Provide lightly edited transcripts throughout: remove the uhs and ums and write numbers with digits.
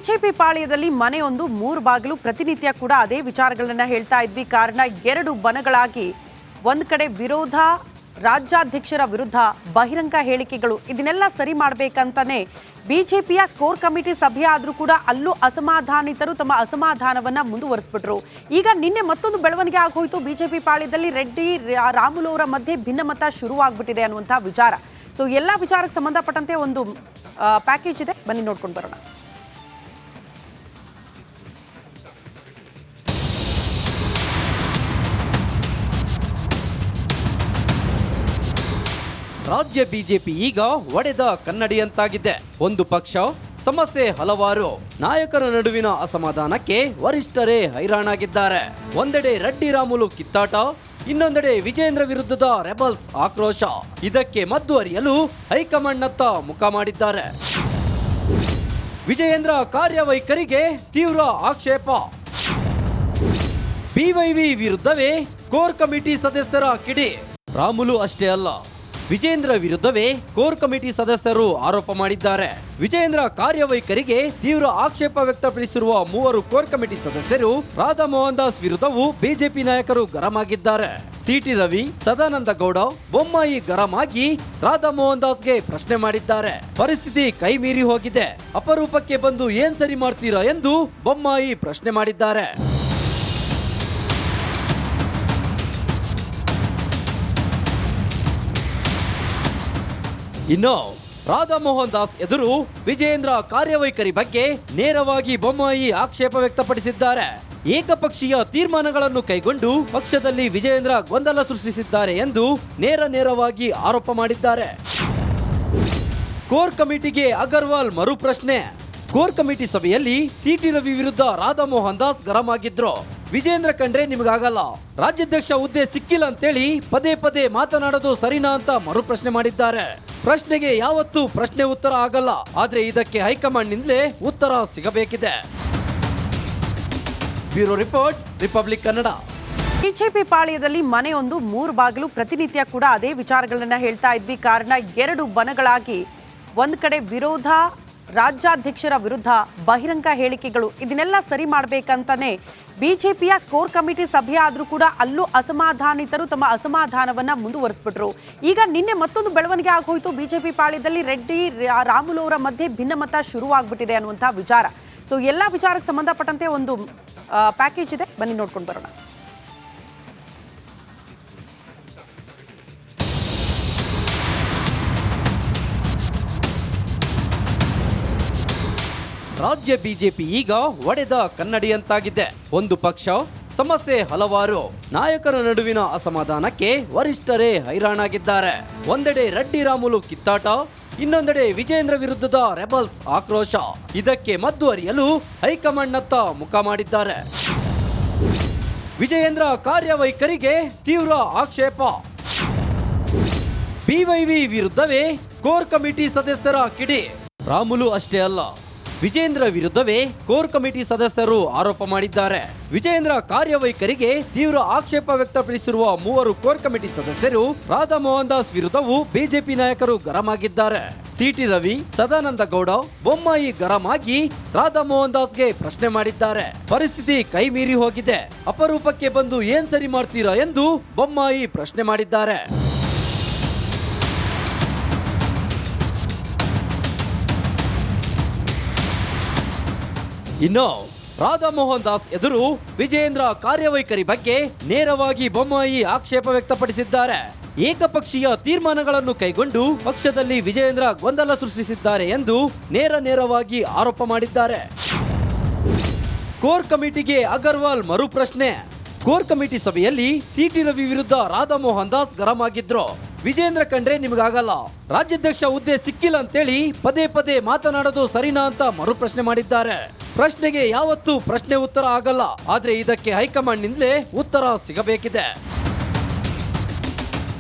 BJP ಪಾಳ್ಯದಲ್ಲಿ ಮನೆಯೊಂದು ಮೂರು ಬಾಗಿಲು ಪ್ರತಿನಿತ್ಯ ಕೂಡ ಅದೇ ವಿಚಾರಗಳನ್ನ ಹೇಳ್ತಾ ಇದ್ವಿ. ಕಾರಣ ಎರಡು ಬಣಗಳಾಗಿ ಒಂದ್ ಕಡೆ ವಿರೋಧ, ರಾಜ್ಯಾಧ್ಯಕ್ಷರ ವಿರುದ್ಧ ಬಹಿರಂಗ ಹೇಳಿಕೆಗಳು, ಇದನ್ನೆಲ್ಲ ಸರಿ ಮಾಡಬೇಕಂತಾನೆ ಬಿಜೆಪಿಯ ಕೋರ್ ಕಮಿಟಿ ಸಭೆ ಆದ್ರೂ ಕೂಡ ಅಲ್ಲೂ ಅಸಮಾಧಾನಿತರು ತಮ್ಮ ಅಸಮಾಧಾನವನ್ನ ಮುಂದುವರಿಸ್ಬಿಟ್ರು. ಈಗ ನಿನ್ನೆ ಮತ್ತೊಂದು ಬೆಳವಣಿಗೆ ಆಗೋಯ್ತು. ಬಿಜೆಪಿ ಪಾಳ್ಯದಲ್ಲಿ ರೆಡ್ಡಿ ರಾಮುಲು ಅವರ ಮಧ್ಯೆ ಭಿನ್ನಮತ ಶುರುವಾಗ್ಬಿಟ್ಟಿದೆ ಅನ್ನುವಂತಹ ವಿಚಾರ. ಸೊ ಎಲ್ಲಾ ವಿಚಾರಕ್ಕೆ ಸಂಬಂಧಪಟ್ಟಂತೆ ಒಂದು ಪ್ಯಾಕೇಜ್ ಇದೆ, ಬನ್ನಿ ನೋಡ್ಕೊಂಡು ಬರೋಣ. ರಾಜ್ಯ ಬಿಜೆಪಿ ಈಗ ಒಡೆದ ಕನ್ನಡಿಯಂತಾಗಿದೆ. ಒಂದು ಪಕ್ಷ, ಸಮಸ್ಯೆ ಹಲವಾರು. ನಾಯಕರ ನಡುವಿನ ಅಸಮಾಧಾನಕ್ಕೆ ವರಿಷ್ಠರೇ ಹೈರಾಣಾಗಿದ್ದಾರೆ. ಒಂದೆಡೆ ರೆಡ್ಡಿ ರಾಮುಲು ಕಿತ್ತಾಟ, ಇನ್ನೊಂದೆಡೆ ವಿಜೇಂದ್ರ ವಿರುದ್ಧದ ರೆಬಲ್ಸ್ ಆಕ್ರೋಶ. ಇದಕ್ಕೆ ಮದ್ದು ಅರಿಯಲು ಹೈಕಮಾಂಡ್ನತ್ತ ಮುಖ ಮಾಡಿದ್ದಾರೆ. ವಿಜಯೇಂದ್ರ ಕಾರ್ಯವೈಖರಿಗೆ ತೀವ್ರ ಆಕ್ಷೇಪ. ಬಿವೈವಿ ವಿರುದ್ಧವೇ ಕೋರ್ ಕಮಿಟಿ ಸದಸ್ಯರ ಕಿಡಿ. ರಾಮುಲು ಅಷ್ಟೇ ಅಲ್ಲ, ವಿಜೇಂದ್ರ ವಿರುದ್ಧವೇ ಕೋರ್ ಕಮಿಟಿ ಸದಸ್ಯರು ಆರೋಪ ಮಾಡಿದ್ದಾರೆ. ವಿಜೇಂದ್ರ ಕಾರ್ಯವೈಖರಿಗೆ ತೀವ್ರ ಆಕ್ಷೇಪ ವ್ಯಕ್ತಪಡಿಸಿರುವ ಮೂವರು ಕೋರ್ ಕಮಿಟಿ ಸದಸ್ಯರು ರಾಧಾ ಮೋಹನ್ ದಾಸ್ ವಿರುದ್ಧವೂ ಬಿಜೆಪಿ ನಾಯಕರು ಗರಂ ಆಗಿದ್ದಾರೆ. ಸಿಟಿ ರವಿ, ಸದಾನಂದ ಗೌಡ, ಬೊಮ್ಮಾಯಿ ಗರಂ ಆಗಿ ರಾಧಾ ಮೋಹನ್ ದಾಸ್ಗೆ ಪ್ರಶ್ನೆ ಮಾಡಿದ್ದಾರೆ. ಪರಿಸ್ಥಿತಿ ಕೈ ಮೀರಿ ಹೋಗಿದೆ, ಅಪರೂಪಕ್ಕೆ ಬಂದು ಏನ್ ಸರಿ ಮಾಡ್ತೀರಾ ಎಂದು ಬೊಮ್ಮಾಯಿ ಪ್ರಶ್ನೆ ಮಾಡಿದ್ದಾರೆ. ಇನ್ನು ರಾಧಾ ಮೋಹನ್ ದಾಸ್ ಎದುರು ವಿಜೇಂದ್ರ ಕಾರ್ಯವೈಖರಿ ಬಗ್ಗೆ ನೇರವಾಗಿ ಬೊಮ್ಮಾಯಿ ಆಕ್ಷೇಪ ವ್ಯಕ್ತಪಡಿಸಿದ್ದಾರೆ. ಏಕಪಕ್ಷೀಯ ತೀರ್ಮಾನಗಳನ್ನು ಕೈಗೊಂಡು ಪಕ್ಷದಲ್ಲಿ ವಿಜೇಂದ್ರ ಗೊಂದಲ ಸೃಷ್ಟಿಸಿದ್ದಾರೆ ಎಂದು ನೇರವಾಗಿ ಆರೋಪ ಮಾಡಿದ್ದಾರೆ. ಕೋರ್ ಕಮಿಟಿಗೆ ಅಗರ್ವಾಲ್ ಮರು ಪ್ರಶ್ನೆ. ಕೋರ್ ಕಮಿಟಿ ಸಭೆಯಲ್ಲಿ ಸಿಟಿ ರವಿ ವಿರುದ್ಧ ರಾಧಾ ಮೋಹನ್ ದಾಸ್ ಗರಂ ಆಗಿದ್ರು. ವಿಜೇಂದ್ರ ಕಂಡ್ರೆ ನಿಮಗಾಗಲ್ಲ, ರಾಜ್ಯಾಧ್ಯಕ್ಷ ಹುದ್ದೆ ಸಿಕ್ಕಿಲ್ಲ ಅಂತೇಳಿ ಪದೇ ಮಾತನಾಡೋದು ಸರಿನಾ ಅಂತ ಮರು ಪ್ರಶ್ನೆ ಮಾಡಿದ್ದಾರೆ. ಪ್ರಶ್ನೆಗೆ ಯಾವತ್ತೂ ಪ್ರಶ್ನೆ ಉತ್ತರ ಆಗಲ್ಲ, ಆದ್ರೆ ಇದಕ್ಕೆ ಹೈಕಮಾಂಡ್ ನಿಂದಲೇ ಉತ್ತರ ಸಿಗಬೇಕಿದೆ. Bureau report, republic Kannada. BJP ಪಾಳ್ಯದಲ್ಲಿ ಮನೆಯೊಂದು ಮೂರು ಬಾಗಿಲು ಪ್ರತಿನಿತ್ಯ ಕೂಡ ಅದೇ ವಿಚಾರಗಳನ್ನ ಹೇಳ್ತಾ ಇದ್ವಿ. ಕಾರಣ ಎರಡು ಬಣಗಳಾಗಿ ಒಂದ್ ಕಡೆ ವಿರೋಧ, ರಾಜ್ಯಾಧ್ಯಕ್ಷರ ವಿರುದ್ಧ ಬಹಿರಂಗ ಹೇಳಿಕೆಗಳು, ಇದನ್ನೆಲ್ಲ ಸರಿ ಮಾಡಬೇಕಂತಾನೆ ಬಿಜೆಪಿಯ ಕೋರ್ ಕಮಿಟಿ ಸಭೆ ಆದ್ರೂ ಕೂಡ ಅಲ್ಲೂ ಅಸಮಾಧಾನಿತರು ತಮ್ಮ ಅಸಮಾಧಾನವನ್ನ ಮುಂದುವರಿಸ್ಬಿಟ್ರು. ಈಗ ನಿನ್ನೆ ಮತ್ತೊಂದು ಬೆಳವಣಿಗೆ ಆಗೋಯ್ತು. ಬಿಜೆಪಿ ಪಾಳ್ಯದಲ್ಲಿ ರೆಡ್ಡಿ ರಾಮುಲು ಅವರ ಮಧ್ಯೆ ಭಿನ್ನಮತ ಶುರುವಾಗ್ಬಿಟ್ಟಿದೆ ಅನ್ನುವಂತಹ ವಿಚಾರ. ಸೊ ಎಲ್ಲಾ ವಿಚಾರಕ್ಕೆ ಸಂಬಂಧಪಟ್ಟಂತೆ ಒಂದು ಪ್ಯಾಕೇಜ್ ಇದೆ, ಬನ್ನಿ ನೋಡ್ಕೊಂಡು ಬರೋಣ. ರಾಜ್ಯ ಬಿಜೆಪಿ ಈಗ ಒಡೆದ ಕನ್ನಡಿಯಂತಾಗಿದೆ. ಒಂದು ಪಕ್ಷ, ಸಮಸ್ಯೆ ಹಲವಾರು. ನಾಯಕರ ನಡುವಿನ ಅಸಮಾಧಾನಕ್ಕೆ ವರಿಷ್ಠರೇ ಹೈರಾಣಾಗಿದ್ದಾರೆ. ಒಂದೆಡೆ ರೆಡ್ಡಿ ರಾಮುಲು ಕಿತ್ತಾಟ, ಇನ್ನೊಂದೆಡೆ ವಿಜೇಂದ್ರ ವಿರುದ್ಧದ ರೆಬಲ್ಸ್ ಆಕ್ರೋಶ. ಇದಕ್ಕೆ ಮದ್ದು ಅರಿಯಲು ಹೈಕಮಾಂಡ್ನತ್ತ ಮುಖ ಮಾಡಿದ್ದಾರೆ. ವಿಜಯೇಂದ್ರ ಕಾರ್ಯವೈಖರಿಗೆ ತೀವ್ರ ಆಕ್ಷೇಪ. ಬಿವೈವಿ ವಿರುದ್ಧವೇ ಕೋರ್ ಕಮಿಟಿ ಸದಸ್ಯರ ಕಿಡಿ. ರಾಮುಲು ಅಷ್ಟೇ ಅಲ್ಲ, ವಿಜೇಂದ್ರ ವಿರುದ್ಧವೇ ಕೋರ್ ಕಮಿಟಿ ಸದಸ್ಯರು ಆರೋಪ ಮಾಡಿದ್ದಾರೆ. ವಿಜೇಂದ್ರ ಕಾರ್ಯವೈಖರಿಗೆ ತೀವ್ರ ಆಕ್ಷೇಪ ವ್ಯಕ್ತಪಡಿಸಿರುವ ಮೂವರು ಕೋರ್ ಕಮಿಟಿ ಸದಸ್ಯರು ರಾಧಾ ಮೋಹನ್ ದಾಸ್ ವಿರುದ್ಧವೂ ಬಿಜೆಪಿ ನಾಯಕರು ಗರಂ ಆಗಿದ್ದಾರೆ. ಸಿಟಿ ರವಿ, ಸದಾನಂದ ಗೌಡ, ಬೊಮ್ಮಾಯಿ ಗರಂ ಆಗಿ ರಾಧಾ ಮೋಹನ್ ದಾಸ್ಗೆ ಪ್ರಶ್ನೆ ಮಾಡಿದ್ದಾರೆ. ಪರಿಸ್ಥಿತಿ ಕೈ ಮೀರಿ ಹೋಗಿದೆ, ಅಪರೂಪಕ್ಕೆ ಬಂದು ಏನ್ ಸರಿ ಮಾಡ್ತೀರಾ ಎಂದು ಬೊಮ್ಮಾಯಿ ಪ್ರಶ್ನೆ ಮಾಡಿದ್ದಾರೆ. ಇನ್ನು ರಾಧಾ ಮೋಹನ್ ದಾಸ್ ಎದುರು ವಿಜೇಂದ್ರ ಕಾರ್ಯವೈಖರಿ ಬಗ್ಗೆ ನೇರವಾಗಿ ಬೊಮ್ಮಾಯಿ ಆಕ್ಷೇಪ ವ್ಯಕ್ತಪಡಿಸಿದ್ದಾರೆ. ಏಕಪಕ್ಷೀಯ ತೀರ್ಮಾನಗಳನ್ನು ಕೈಗೊಂಡು ಪಕ್ಷದಲ್ಲಿ ವಿಜೇಂದ್ರ ಗೊಂದಲ ಸೃಷ್ಟಿಸಿದ್ದಾರೆ ಎಂದು ನೇರವಾಗಿ ಆರೋಪ ಮಾಡಿದ್ದಾರೆ. ಕೋರ್ ಕಮಿಟಿಗೆ ಅಗರ್ವಾಲ್ ಮರು ಪ್ರಶ್ನೆ. ಕೋರ್ ಕಮಿಟಿ ಸಭೆಯಲ್ಲಿ ಸಿಟಿ ರವಿ ವಿರುದ್ಧ ರಾಧಾ ಮೋಹನ್ ದಾಸ್ ಗರಂ ಆಗಿದ್ರು. ವಿಜೇಂದ್ರ ಕಂಡ್ರೆ ನಿಮಗಾಗಲ್ಲ, ರಾಜ್ಯಾಧ್ಯಕ್ಷ ಹುದ್ದೆ ಸಿಕ್ಕಿಲ್ಲ ಅಂತೇಳಿ ಪದೇ ಮಾತನಾಡೋದು ಸರಿನಾ ಅಂತ ಮರು ಪ್ರಶ್ನೆ ಮಾಡಿದ್ದಾರೆ. ಪ್ರಶ್ನೆಗೆ ಯಾವತ್ತೂ ಪ್ರಶ್ನೆ ಉತ್ತರ ಆಗಲ್ಲ, ಆದ್ರೆ ಇದಕ್ಕೆ ಹೈಕಮಾಂಡ್ ನಿಂದಲೇ ಉತ್ತರ ಸಿಗಬೇಕಿದೆ.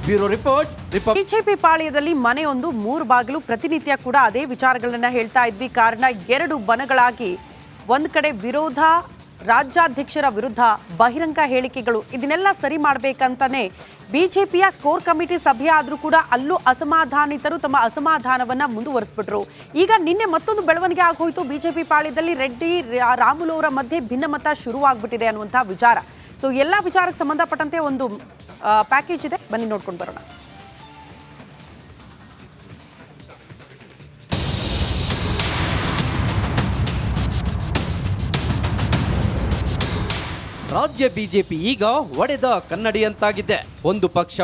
ಬ್ಯೂರೋ ರಿಪೋರ್ಟ್, ಬಿಜೆಪಿ ಪಾಳ್ಯದಲ್ಲಿ ಮನೆಯೊಂದು ಮೂರು ಬಾಗಿಲು ಪ್ರತಿನಿತ್ಯ ಕೂಡ ಅದೇ ವಿಚಾರಗಳನ್ನ ಹೇಳ್ತಾ ಇದ್ವಿ. ಕಾರಣ ಎರಡು ಬಣಗಳಾಗಿ ಒಂದ್ ಕಡೆ ವಿರೋಧ, ರಾಜ್ಯಾಧ್ಯಕ್ಷರ ವಿರುದ್ಧ ಬಹಿರಂಗ ಹೇಳಿಕೆಗಳು, ಇದನ್ನೆಲ್ಲ ಸರಿ ಮಾಡಬೇಕಂತಾನೆ ಬಿಜೆಪಿಯ ಕೋರ್ ಕಮಿಟಿ ಸಭೆ ಆದ್ರೂ ಕೂಡ ಅಲ್ಲೂ ಅಸಮಾಧಾನಿತರು ತಮ್ಮ ಅಸಮಾಧಾನವನ್ನ ಮುಂದುವರಿಸ್ಬಿಟ್ರು. ಈಗ ನಿನ್ನೆ ಮತ್ತೊಂದು ಬೆಳವಣಿಗೆ ಆಗೋಯ್ತು. ಬಿಜೆಪಿ ಪಾಳ್ಯದಲ್ಲಿ ರೆಡ್ಡಿ ರಾಮುಲು ಅವರ ಮಧ್ಯೆ ಭಿನ್ನಮತ ಶುರುವಾಗ್ಬಿಟ್ಟಿದೆ ಅನ್ನುವಂತಹ ವಿಚಾರ. ಸೊ ಎಲ್ಲಾ ವಿಚಾರಕ್ಕೆ ಸಂಬಂಧಪಟ್ಟಂತೆ ಒಂದು ಪ್ಯಾಕೇಜ್ ಇದೆ, ಬನ್ನಿ ನೋಡ್ಕೊಂಡು ಬರೋಣ. ರಾಜ್ಯ ಬಿಜೆಪಿ ಈಗ ಒಡೆದ ಕನ್ನಡಿಯಂತಾಗಿದೆ. ಒಂದು ಪಕ್ಷ,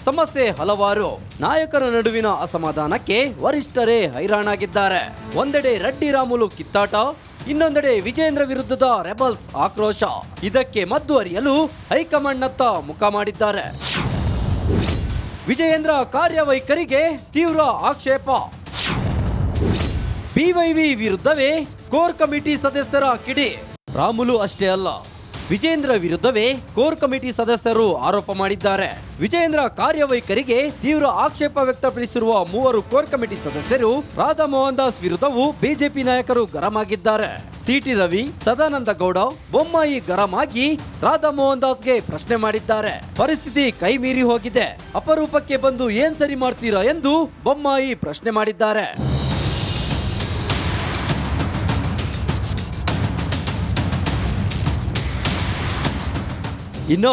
ಸಮಸ್ಯೆ ಹಲವಾರು. ನಾಯಕರ ನಡುವಿನ ಅಸಮಾಧಾನಕ್ಕೆ ವರಿಷ್ಠರೇ ಹೈರಾಣಾಗಿದ್ದಾರೆ. ಒಂದೆಡೆ ರೆಡ್ಡಿ ರಾಮುಲು ಕಿತ್ತಾಟ, ಇನ್ನೊಂದೆಡೆ ವಿಜೇಂದ್ರ ವಿರುದ್ಧದ ರೆಬಲ್ಸ್ ಆಕ್ರೋಶ. ಇದಕ್ಕೆ ಮದ್ದು ಅರಿಯಲು ಹೈಕಮಾಂಡ್ನತ್ತ ಮುಖ ಮಾಡಿದ್ದಾರೆ. ವಿಜಯೇಂದ್ರ ಕಾರ್ಯವೈಖರಿಗೆ ತೀವ್ರ ಆಕ್ಷೇಪ. ಬಿವೈವಿ ವಿರುದ್ಧವೇ ಕೋರ್ ಕಮಿಟಿ ಸದಸ್ಯರ ಕಿಡಿ. ರಾಮುಲು ಅಷ್ಟೇ ಅಲ್ಲ, ವಿಜೇಂದ್ರ ವಿರುದ್ಧವೇ ಕೋರ್ ಕಮಿಟಿ ಸದಸ್ಯರು ಆರೋಪ ಮಾಡಿದ್ದಾರೆ. ವಿಜೇಂದ್ರ ಕಾರ್ಯವೈಖರಿಗೆ ತೀವ್ರ ಆಕ್ಷೇಪ ವ್ಯಕ್ತಪಡಿಸಿರುವ ಮೂವರು ಕೋರ್ ಕಮಿಟಿ ಸದಸ್ಯರು ರಾಧಾ ಮೋಹನ್ ದಾಸ್ ವಿರುದ್ಧವೂ ಬಿಜೆಪಿ ನಾಯಕರು ಗರಂ ಆಗಿದ್ದಾರೆ. ಸಿಟಿ ರವಿ, ಸದಾನಂದ ಗೌಡ, ಬೊಮ್ಮಾಯಿ ಗರಂ ಆಗಿ ರಾಧಾ ಮೋಹನ್ ದಾಸ್ಗೆ ಪ್ರಶ್ನೆ ಮಾಡಿದ್ದಾರೆ. ಪರಿಸ್ಥಿತಿ ಕೈ ಮೀರಿ ಹೋಗಿದೆ, ಅಪರೂಪಕ್ಕೆ ಬಂದು ಏನ್ ಸರಿ ಮಾಡ್ತೀರಾ ಎಂದು ಬೊಮ್ಮಾಯಿ ಪ್ರಶ್ನೆ ಮಾಡಿದ್ದಾರೆ. ಇನ್ನು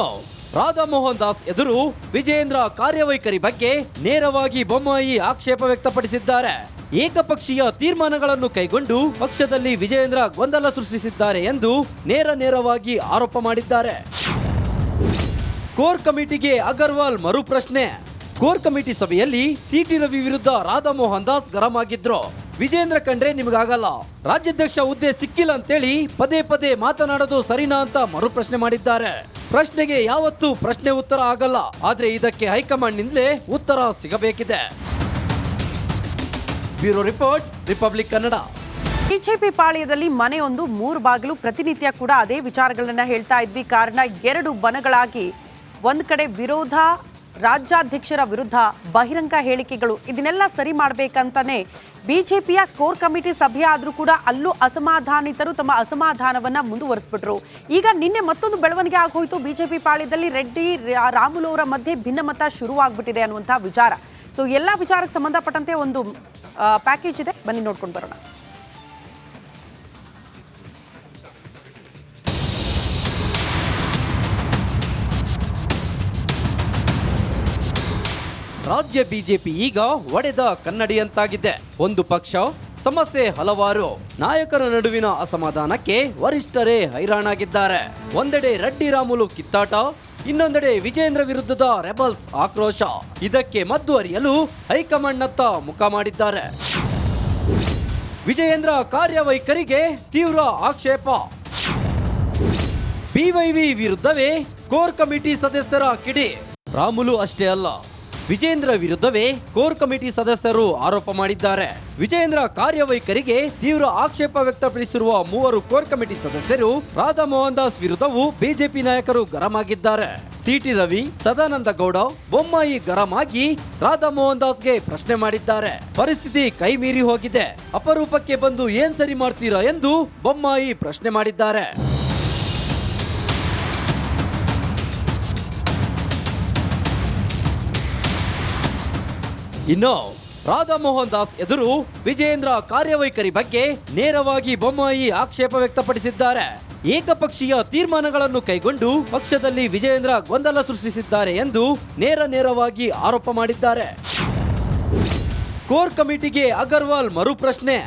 ರಾಧಾ ಮೋಹನ್ ದಾಸ್ ಎದುರು ವಿಜೇಂದ್ರ ಕಾರ್ಯವೈಖರಿ ಬಗ್ಗೆ ನೇರವಾಗಿ ಬೊಮ್ಮಾಯಿ ಆಕ್ಷೇಪ ವ್ಯಕ್ತಪಡಿಸಿದ್ದಾರೆ. ಏಕಪಕ್ಷೀಯ ತೀರ್ಮಾನಗಳನ್ನು ಕೈಗೊಂಡು ಪಕ್ಷದಲ್ಲಿ ವಿಜೇಂದ್ರ ಗೊಂದಲ ಸೃಷ್ಟಿಸಿದ್ದಾರೆ ಎಂದು ನೇರವಾಗಿ ಆರೋಪ ಮಾಡಿದ್ದಾರೆ. ಕೋರ್ ಕಮಿಟಿಗೆ ಅಗರ್ವಾಲ್ ಮರು ಪ್ರಶ್ನೆ. ಕೋರ್ ಕಮಿಟಿ ಸಭೆಯಲ್ಲಿ ಸಿಟಿ ರವಿ ವಿರುದ್ಧ ರಾಧಾ ಮೋಹನ್ ದಾಸ್ ಗರಂ ಆಗಿದ್ರು. ವಿಜೇಂದ್ರ ಕಂಡ್ರೆ ನಿಮಗಾಗಲ್ಲ, ರಾಜ್ಯಾಧ್ಯಕ್ಷ ಹುದ್ದೆ ಸಿಕ್ಕಿಲ್ಲ ಅಂತೇಳಿ ಪದೇ ಮಾತನಾಡೋದು ಸರಿನಾ ಅಂತ ಮರು ಪ್ರಶ್ನೆ ಮಾಡಿದ್ದಾರೆ. ಪ್ರಶ್ನೆಗೆ ಯಾವತ್ತೂ ಪ್ರಶ್ನೆ ಉತ್ತರ ಆಗಲ್ಲ, ಆದ್ರೆ ಇದಕ್ಕೆ ಹೈಕಮಾಂಡ್ ನಿಂದಲೇ ಉತ್ತರ ಸಿಗಬೇಕಿದೆ. Bureau report, republic Kannada. BJP ಪಾಳ್ಯದಲ್ಲಿ ಮನೆಯೊಂದು ಮೂರು ಬಾಗಿಲು. ಪ್ರತಿನಿತ್ಯ ಕೂಡ ಅದೇ ವಿಚಾರಗಳನ್ನ ಹೇಳ್ತಾ ಇದ್ವಿ. ಕಾರಣ ಎರಡು ಬಣಗಳಾಗಿ ಒಂದ್ ಕಡೆ ವಿರೋಧ, ರಾಜ್ಯಾಧ್ಯಕ್ಷರ ವಿರುದ್ಧ ಬಹಿರಂಗ ಹೇಳಿಕೆಗಳು. ಇದನ್ನೆಲ್ಲ ಸರಿ ಮಾಡಬೇಕಂತಾನೆ ಬಿಜೆಪಿಯ ಕೋರ್ ಕಮಿಟಿ ಸಭೆ ಆದ್ರೂ ಕೂಡ ಅಲ್ಲೂ ಅಸಮಾಧಾನಿತರು ತಮ್ಮ ಅಸಮಾಧಾನವನ್ನ ಮುಂದುವರಿಸ್ಬಿಟ್ರು. ಈಗ ನಿನ್ನೆ ಮತ್ತೊಂದು ಬೆಳವಣಿಗೆ ಆಗೋಯ್ತು. ಬಿಜೆಪಿ ಪಾಳ್ಯದಲ್ಲಿ ರೆಡ್ಡಿ ರಾಮುಲು ಅವರ ಮಧ್ಯೆ ಭಿನ್ನಮತ ಶುರುವಾಗ್ಬಿಟ್ಟಿದೆ ಅನ್ನುವಂತಹ ವಿಚಾರ. ಸೊ ಎಲ್ಲಾ ವಿಚಾರಕ್ಕೆ ಸಂಬಂಧಪಟ್ಟಂತೆ ಒಂದು ಪ್ಯಾಕೇಜ್ ಇದೆ, ಬನ್ನಿ ನೋಡ್ಕೊಂಡು ಬರೋಣ. ರಾಜ್ಯ ಬಿಜೆಪಿ ಈಗ ಒಡೆದ ಕನ್ನಡಿಯಂತಾಗಿದೆ. ಒಂದು ಪಕ್ಷ, ಸಮಸ್ಯೆ ಹಲವಾರು. ನಾಯಕರ ನಡುವಿನ ಅಸಮಾಧಾನಕ್ಕೆ ವರಿಷ್ಠರೇ ಹೈರಾಣಾಗಿದ್ದಾರೆ. ಒಂದೆಡೆ ರೆಡ್ಡಿ ರಾಮುಲು ಕಿತ್ತಾಟ, ಇನ್ನೊಂದೆಡೆ ವಿಜೇಂದ್ರ ವಿರುದ್ಧದ ರೆಬಲ್ಸ್ ಆಕ್ರೋಶ. ಇದಕ್ಕೆ ಮದ್ದು ಅರಿಯಲು ಹೈಕಮಾಂಡ್ನತ್ತ ಮುಖ ಮಾಡಿದ್ದಾರೆ. ವಿಜಯೇಂದ್ರ ಕಾರ್ಯವೈಖರಿಗೆ ತೀವ್ರ ಆಕ್ಷೇಪ. ಬಿವೈವಿ ವಿರುದ್ಧವೇ ಕೋರ್ ಕಮಿಟಿ ಸದಸ್ಯರ ಕಿಡಿ. ರಾಮುಲು ಅಷ್ಟೇ ಅಲ್ಲ, ವಿಜೇಂದ್ರ ವಿರುದ್ಧವೇ ಕೋರ್ ಕಮಿಟಿ ಸದಸ್ಯರು ಆರೋಪ ಮಾಡಿದ್ದಾರೆ. ವಿಜೇಂದ್ರ ಕಾರ್ಯವೈಖರಿಗೆ ತೀವ್ರ ಆಕ್ಷೇಪ ವ್ಯಕ್ತಪಡಿಸಿರುವ ಮೂವರು ಕೋರ್ ಕಮಿಟಿ ಸದಸ್ಯರು ರಾಧಾ ಮೋಹನ್ ದಾಸ್ ವಿರುದ್ಧವೂ ಬಿಜೆಪಿ ನಾಯಕರು ಗರಂ ಆಗಿದ್ದಾರೆ. ಸಿಟಿ ರವಿ, ಸದಾನಂದ ಗೌಡ, ಬೊಮ್ಮಾಯಿ ಗರಂ ಆಗಿ ರಾಧಾ ಮೋಹನ್ ದಾಸ್ಗೆ ಪ್ರಶ್ನೆ ಮಾಡಿದ್ದಾರೆ. ಪರಿಸ್ಥಿತಿ ಕೈ ಮೀರಿ ಹೋಗಿದೆ, ಅಪರೂಪಕ್ಕೆ ಬಂದು ಏನ್ ಸರಿ ಮಾಡ್ತೀರಾ ಎಂದು ಬೊಮ್ಮಾಯಿ ಪ್ರಶ್ನೆ ಮಾಡಿದ್ದಾರೆ. ಇನ್ನು ರಾಧಾ ಮೋಹನ್ ದಾಸ್ ಎದುರು ವಿಜೇಂದ್ರ ಕಾರ್ಯವೈಖರಿ ಬಗ್ಗೆ ನೇರವಾಗಿ ಬೊಮ್ಮಾಯಿ ಆಕ್ಷೇಪ ವ್ಯಕ್ತಪಡಿಸಿದ್ದಾರೆ. ಏಕಪಕ್ಷೀಯ ತೀರ್ಮಾನಗಳನ್ನು ಕೈಗೊಂಡು ಪಕ್ಷದಲ್ಲಿ ವಿಜೇಂದ್ರ ಗೊಂದಲ ಸೃಷ್ಟಿಸಿದ್ದಾರೆ ಎಂದು ನೇರವಾಗಿ ಆರೋಪ ಮಾಡಿದ್ದಾರೆ. ಕೋರ್ ಕಮಿಟಿಗೆ ಅಗರ್ವಾಲ್ ಮರು ಪ್ರಶ್ನೆ.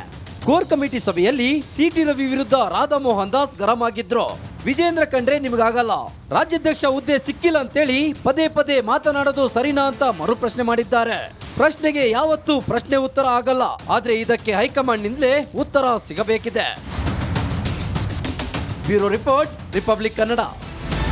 ಕೋರ್ ಕಮಿಟಿ ಸಭೆಯಲ್ಲಿ ಸಿಟಿ ರವಿ ವಿರುದ್ಧ ರಾಧಾ ಮೋಹನ್ ದಾಸ್ ಗರಂ ಆಗಿದ್ರು. ವಿಜೇಂದ್ರ ಕಂಡ್ರೆ ನಿಮಗಾಗಲ್ಲ, ರಾಜ್ಯಾಧ್ಯಕ್ಷ ಹುದ್ದೆ ಸಿಕ್ಕಿಲ್ಲ ಅಂತೇಳಿ ಪದೇ ಮಾತನಾಡೋದು ಸರಿನಾ ಅಂತ ಮರು ಪ್ರಶ್ನೆ ಮಾಡಿದ್ದಾರೆ. ಪ್ರಶ್ನೆಗೆ ಯಾವತ್ತೂ ಪ್ರಶ್ನೆ ಉತ್ತರ ಆಗಲ್ಲ, ಆದ್ರೆ ಇದಕ್ಕೆ ಹೈಕಮಾಂಡ್ ನಿಂದಲೇ ಉತ್ತರ ಸಿಗಬೇಕಿದೆ. Bureau report, republic Kannada.